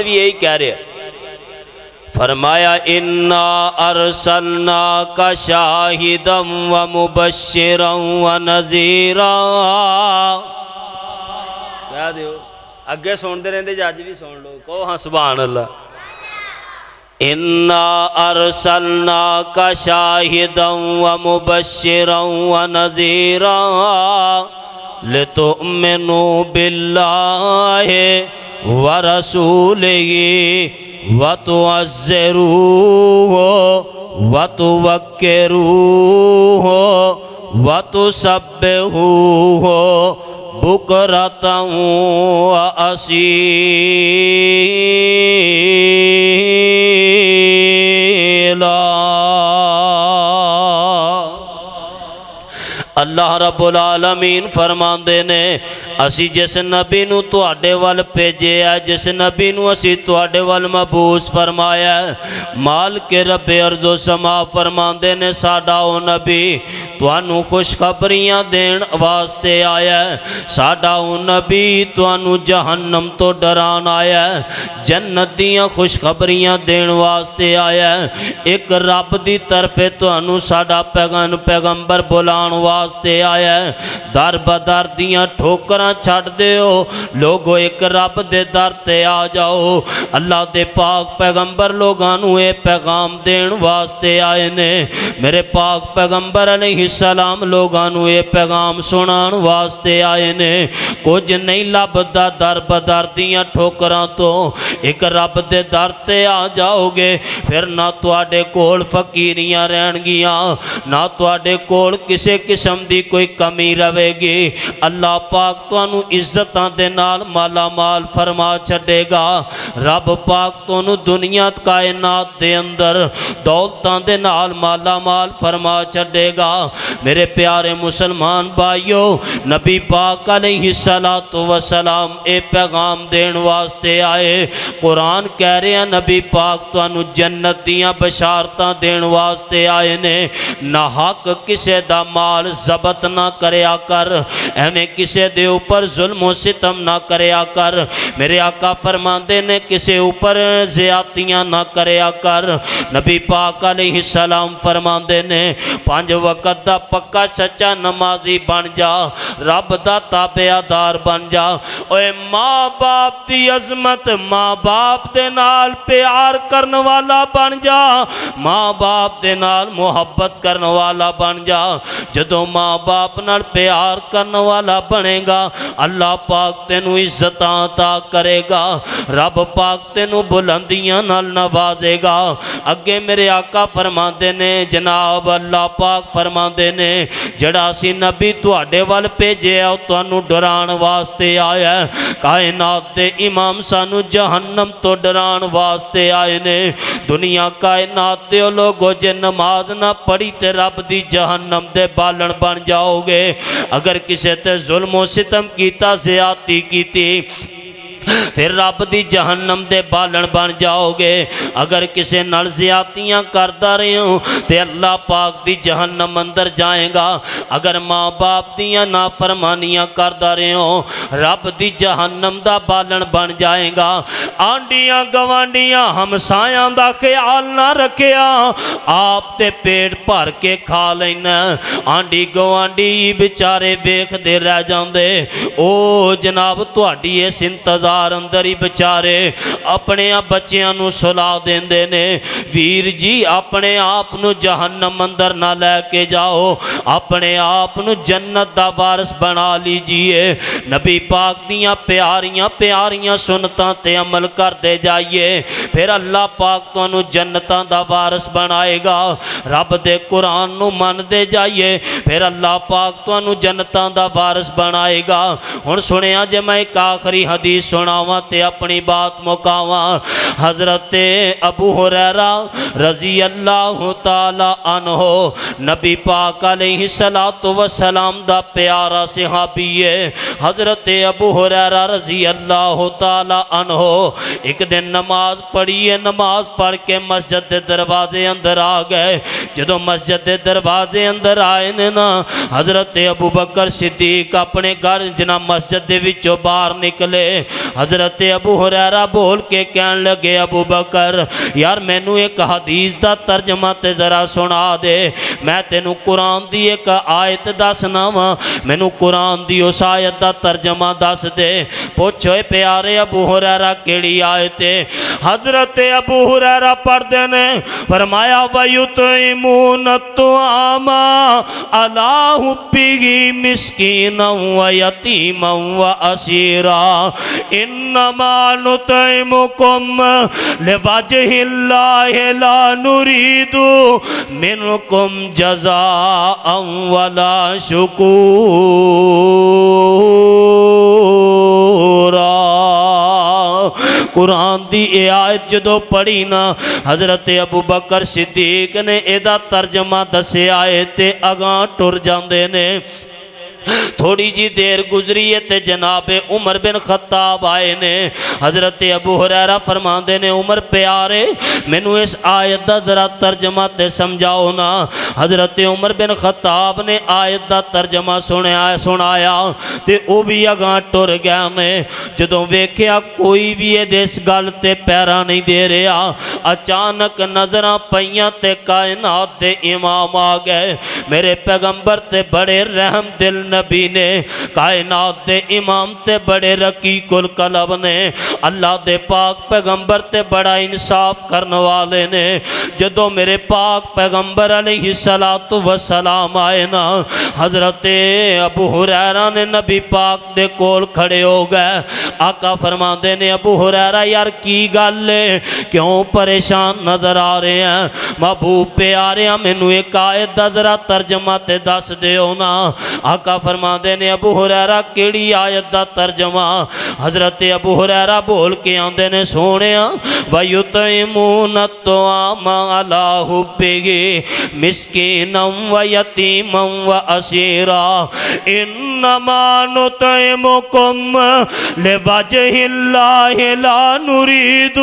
بھی یہی کہہ رہے ہیں، فرمایا انا ارسلناک شاہدا ومبشرا ونذیرا۔ کہہ دیو اگے سنتے رہتے جی، اج بھی سن لو، کہو ہاں سبحان اللہ۔ انا ارسلناک شاہدا ومبشرا ونذیرا لتؤمنوا باللہ ورسولہ وتعزروہ وتوقروہ وتسبحوہ بکرۃ وأصیلا۔ اللہ رب العالمین فرماندے نے اسی جس نبی نو تواڈے وال بھیجے ہے، جس نبی نو اسی تواڈے وال مبعوث فرمایا ہے، مالک رب ارض و سما فرماندے نے ساڈا او نبی تانوں خوشخبریاں دین واسطے آیا ہے، ساڈا او نبی تانوں جہنم تو ڈران آیا ہے، جنت دیاں خوشخبریاں دین واسطے آیا ہے۔ ایک رب دی طرف تانوں ساڈا پیغمبر بلان واسطے آیا ہے۔ در بدر دیاں ٹھوکراں چھڈ دیو لوگو، ایک رب دے در تے آ جاؤ۔ اللہ دے پاک پیغمبر لوگاں نو اے پیغام دین واسطے آئے نے، میرے پاک پیغمبر علیہ السلام لوگاں نو اے پیغام سنان واسطے آئے نے۔ کچھ نہیں لبدا در بدر دیاں ٹھوکراں تو، ایک رب دے در تے آ جاؤ گے، پھر نہ تواڈے کول فقیریاں رہن گیاں، نہ تواڈے کول کسے قسم دی کوئی کمی رہے گی۔ اللہ پاک تانوں عزتاں دے نال مالا مال فرما چھڈے گا۔ رب پاک تانوں دنیا کائنات دے اندر دولتاں دے نال مالا مال فرما چھڈے گا۔ میرے پیارے مسلمان بھائیو، نبی پاک علیہ السلام اے پیغام دین واسطے آئے۔ قرآن کہہ رہے ہیں نبی پاک تانوں جنت دیاں بشارتاں دین واسطے آئے نے۔ نہ حق کسے دا مال ضبط نہ کریا کر، ایویں کسے دے اوپر ظلم و ستم نہ کریا کر، میرے آقا فرماندے نے کسے اوپر زیادتیاں نہ کریا کر۔ نبی پاک علیہ السلام فرماندے نے 5 وقت دا پکا سچا نمازی بن جا، رب دا تابعدار بن جا۔ اوے ماں باپ دی عظمت، ماں باپ دے نال پیار کرن والا بن جا، ماں باپ دے نال محبت کرن والا بن جا۔ جدوں ماں باپ نال پیار کرن والا بنے گا، اللہ پاک تینوں عزتاں عطا کرے گا، رب پاک تینوں بلندیاں نال نوازے گا۔ اگے میرے آقا فرماندے نے، جناب اللہ پاک فرماندے نے جڑا سی نبی تواڈے وال بھیجے او تانوں ڈران واسطے آیا ہے، کائنات دے امام سانوں جہنم تو ڈران واسطے آئے نے۔ دنیا کائنات دے لوگو جے نماز نہ پڑھی تے رب دی جہنم دے بالن بن جاؤ گے۔ اگر کسے تے ظلم و ستم کیتا، زیادتی کیتی، پھر رب دی جہنم دے بالن بن جاؤ گے۔ اگر کسے نال زیادتیاں کردا رہے ہو تے اللہ پاک دی جہنم اندر جائیں گا۔ اگر ماں باپ دیاں نافرمانیاں کردا رہے ہو، رب دی جہنم دا بالن بن جائیں گا۔ آنڈیاں گوانڈیاں ہمسایاں دا خیال نہ رکھیا، آپ تے پیٹ بھر کے کھا لینا، آنڈی گوانڈی بیچارے ویکھ دے رہ جاندے۔ او جناب تہاڈی اس انتظار اندر ہی بچارے اپنے بچیاں نو سلا دیندے نے۔ ویر جی اپنے آپ نو جہنم اندر نہ لے کے جاؤ، اپنے آپ نو جنت دا وارث بنا لیجئے۔ نبی پاک دیاں پیاریاں پیاریاں سنتاں تے عمل کر دے جائیے، پھر اللہ پاک تانوں جنتاں دا وارث بنائے گا۔ رب دے قرآن نو من دے جائیے، پھر اللہ پاک تانوں جنتاں دا وارث بنائے گا۔ ہن سنیا جے میں ایک آخری حدیث سناواں تے اپنی بات مکاواں۔ حضرت ابو ہریرہ رضی اللہ تعالی عنہ نبی پاک علیہ السلام دا پیارا صحابی ہے۔ حضرت ابو ہریرہ رضی اللہ تعالی عنہ ایک دن نماز پڑھی ہے، نماز پڑھ کے مسجد دے دروازے اندر آ گئے۔ جدوں مسجد دے دروازے اندر آئے نے نا، حضرت ابو بکر صدیق اپنے گھر جنا مسجد دے وچوں باہر نکلے، حضرت ابو ہریرہ بول کے کہن لگے ابو بکر یار مینو ایک حدیث دا ترجمہ تے ذرا سنا دے میں تینوں قرآن دی ایک آیت دسنا وا مینو قرآن دی اس آیت دا ترجمہ دس دے پوچھو پیارے ابو ہریرہ کیڑی آیت ہے حضرت ابو ہریرہ پڑھدے نے فرمایا وَيُطْعِمُونَ الطَّعَامَ عَلَىٰ حُبِّهِ مِسْكِينًا وَيَتِيمًا وَأَسِيرًا إِنَّمَا نُطْعِمُكُمْ لِوَجْهِ اللَّهِ لَا نُرِيدُ مِنْكُمْ جَزَاءً وَلَا شُكُورًا قرآن دی اے آیت جدو پڑھی نا حضرت ابو بکر صدیق نے ایدہ ترجمہ دسے آئے تے اگاں ٹر جاندے نے تھوڑی جی دیر گزری ہے تے جناب عمر بن خطاب آئے نے حضرت ابو ہریرہ فرماندے نے عمر پیارے مینوں اس آیت دا ذرا ترجمہ تے سمجھاؤ نا حضرت عمر بن خطاب نے آیت دا ترجمہ سنایا تے او بھی اگاں ٹر گیا نے جدوں ویکھیا کوئی بھی اس گل تے پیرا نہیں دے رہا اچانک نظراں پئیاں تے کائنات دے امام آ گئے میرے پیغمبر تے بڑے رحم دل نبی نے کائنات دے امام تے بڑے رقیق القلب نے اللہ دے پاک پیغمبر تے بڑا انصاف کرنے والے نے جدو میرے پاک پیغمبر علیہ السلام آئے نا حضرت ابو ہریرہ نے نبی پاک دے کول کھڑے ہو گئے آقا فرماندے نے ابو ہریرہ یار کی گل ہے کیوں پریشان نظر آ رہے ہیں محبوب پیارے مینوں ایک آیت دا ذرا ترجمہ تے دس دیو نا آقا فرماندے نے ابو ہریرہ کیڑی آیت دا ترجمہ حضرت ابو ہریرہ بول کے آندے نے سونیا وَيُطْعِمُونَ الطَّعَامَ عَلَىٰ حُبِّهِ مِسْكِينًا وَيَتِيمًا وَأَسِيرًا إِنَّمَا نُطْعِمُكُمْ لِوَجْهِ اللَّهِ لَا نُرِيدُ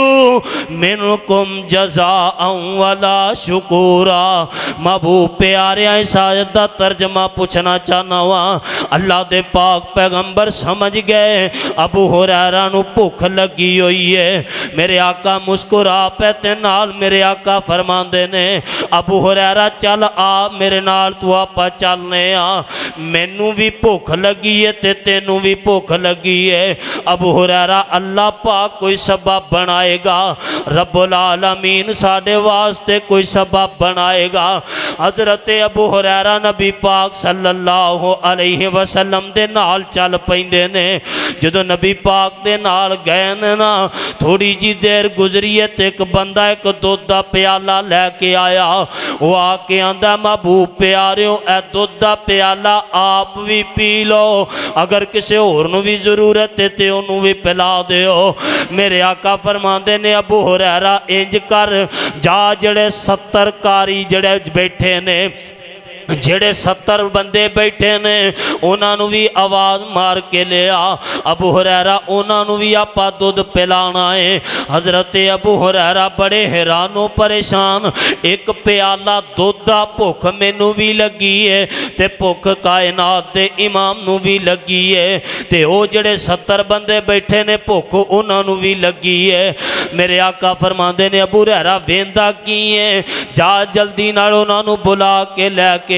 مِنْكُمْ جَزَاءً وَلَا شُكُورًا محبوب پیارے اس آیت دا ترجمہ پوچھنا چاہنا وا اللہ دے پاک پیغمبر سمجھ گئے ابو ہریرہ نو بھوک لگی ہوئی ہے میرے آقا مسکرا پے نال میرے آقا فرماندے نے ابو ہریرہ چل آ میرے نال تو آپا چلنے آ مینوں بھی بھوک لگی ہے تے تینوں بھی بھوک لگی ہے ابو ہریرہ اللہ پاک کوئی سبب بنائے گا رب العالمین ساڈے واسطے کوئی سبب بنائے گا حضرت ابو ہریرہ نبی پاک صلی اللہ علیہ وسلم دے نال چل پیندے نے جدو نبی پاک دے نال گئے نا تھوڑی جی دیر گزری ہے تے ایک بندہ ایک دودھ دا پیالہ لے کے آیا وہ آ کے آندا محبوب پیاریو اے دودھ دا پیالہ آپ بھی پی لو اگر کسی اور نو بھی ضرورت ہے تے انہوں بھی پلا دیو میرے آقا فرماندے نے ابو ہریرہ انج کر جا جڑے 70 کاری جڑے بیٹھے نے جڑے 70 بندے بیٹھے نے انہاں نو بھی آواز مار کے لیا ابو ہریرہ انہاں نو بھی آپا دودھ پلانا ہے حضرت ابو ہریرہ بڑے حیران و پریشان ایک پیالہ دودھ دا بھوک مینوں بھی لگی ہے تے بھوک کائنات دے امام نو بھی لگی ہے تے او جڑے 70 بندے بیٹھے نے بھوک انہاں نو بھی لگی ہے میرے آقا فرماندے نے ابو ہریرہ ویندا کی ہے جا جلدی نال انہاں نو بلا کے لے کے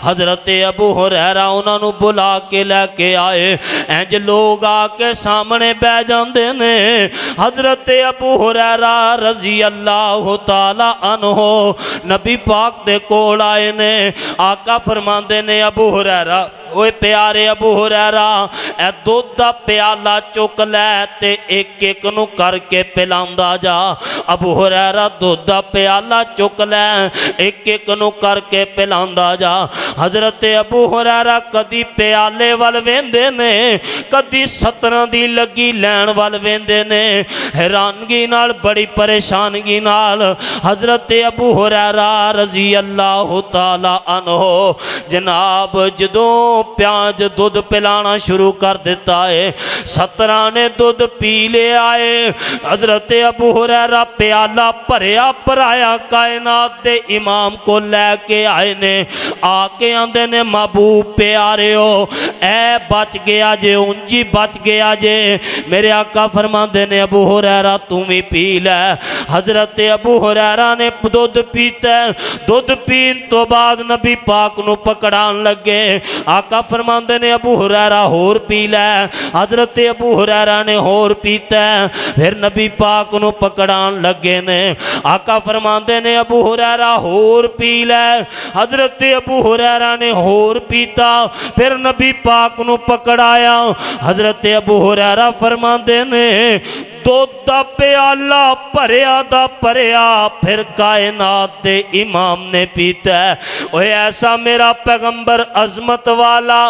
حضرت ابو ہریرہ انہاں نو بلا کے لے کے آئے انج لوگ آ کے سامنے بہ جاندے نے حضرت ابو ہریرہ رضی اللہ تعالی عنہ نبی پاک دے کول آئے نے آقا فرماندے نے ابو ہریرہ اوے پیارے ابو ہریرہ اے دودھ دا پیالہ چک لے تے ایک ایک نو کر کے پلاندا جا ابو ہریرہ دودھ دا پیالہ چک لے ایک ایک نو کر کے پلاندا جا حضرت ابو ہریرہ کدی پیالے وال ویندے نے کدی 17 دی لگی لین وال ویندے نے حیرانگی نال بڑی پریشانگی نال حضرت ابو ہریرہ رضی اللہ تعالی عنہ جناب جدوں پیاز دودھ پلانا شروع کر دیتا ہے 17 نے دودھ پی لے آئے حضرت ابو ہریرہ پیالہ بھریا بھرایا کائنات دے امام کو لے کے آئے نے آ کے آندے نے محبوب پیارے ہو اے بچ گیا جے انجی بچ گیا جے میرے آقا فرماندے نے ابو ہریرہ تم ہی پی لے حضرت ابو ہریرہ نے دودھ پیتا ہے دودھ پین تو بعد نبی پاک نو پکڑان لگے آقا فرماندے نے ابو ہریرہ ہور پی لے حضرت ابو ہریرہ نے ہور پیتا ہے پھر نبی پاک نو پکڑان لگے نے آقا فرماندے نے ابو ہریرہ ہور پی لے حضرت ابو ہریرہ نے ہور پیتا پھر نبی پاک نو پکڑایا حضرت ابو ہریرہ فرماندے نے دودھ دا پیالہ بھریا دا بھریا پھر کائنات دے امام نے پیتا ہے اوہ ایسا میرا پیغمبر عظمت والا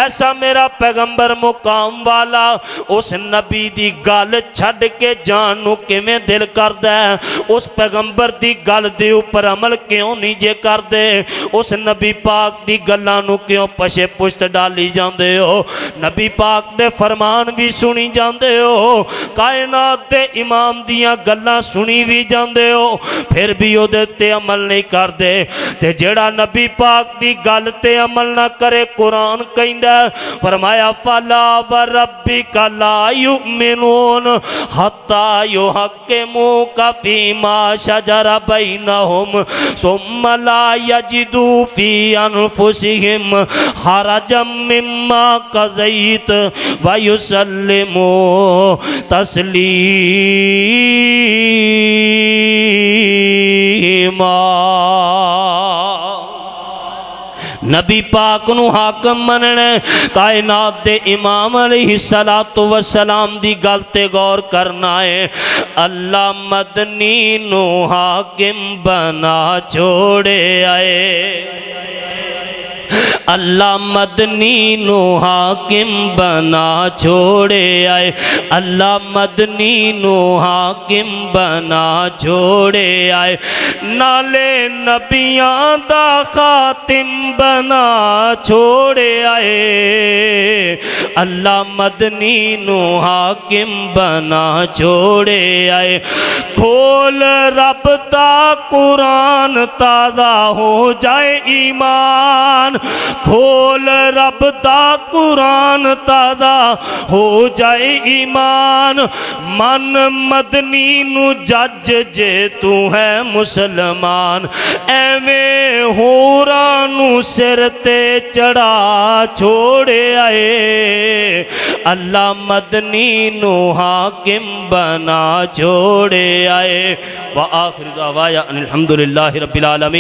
ایسا میرا پیغمبر مقام والا اس نبی دی گل چھڑ کے جان نو کیویں دل کردا ہے اس پیغمبر دی گل دے اوپر عمل کیوں نہیں جے کردے اس نبی پاک دی گلاں نو کیوں پشے پشت ڈالی جاندے ہو نبی پاک دے فرمان بھی سنی جاندے ہو کائنات دے امام دیاں گلاں سنی بھی جاندے ہو پھر بھی او دے تے عمل نہیں کردے تے جیڑا نبی پاک دی گل تے عمل نہ کرے قرآن کہندا فرمایا فلا وربک لا یؤمنون حتی یحکموک فیما شجر بینہم ثم لا یجدوا فی انفسہم حرجا مما قضیت ویسلموا تسلیما نبی پاک نو حاکم مننے کائنات دے امام علیہ السلام دی گل تے غور کرنا ہے اللہ مدنی نو حاکم بنا چھوڑے آئے اللہ مدنی نو حاکم بنا چھوڑے آئے اللہ مدنی نو حاکم بنا چھوڑے آئے نالے نبیاں دا خاتم بنا چھوڑے آئے اللہ مدنی نو حاکم بنا چھوڑے آئے کھول رب دا قرآن تازہ ہو جائے ایمان کھول رب دا قرآن تازہ ہو جائے ایمان من مدنی نو جج جے تو ہے مسلمان ایویں ہورانو سر تے چڑھا چھوڑے آئے اللہ مدنی نو حاکم بنا چھوڑے آئے وآخر دعوایا ان الحمدللہ رب العالمین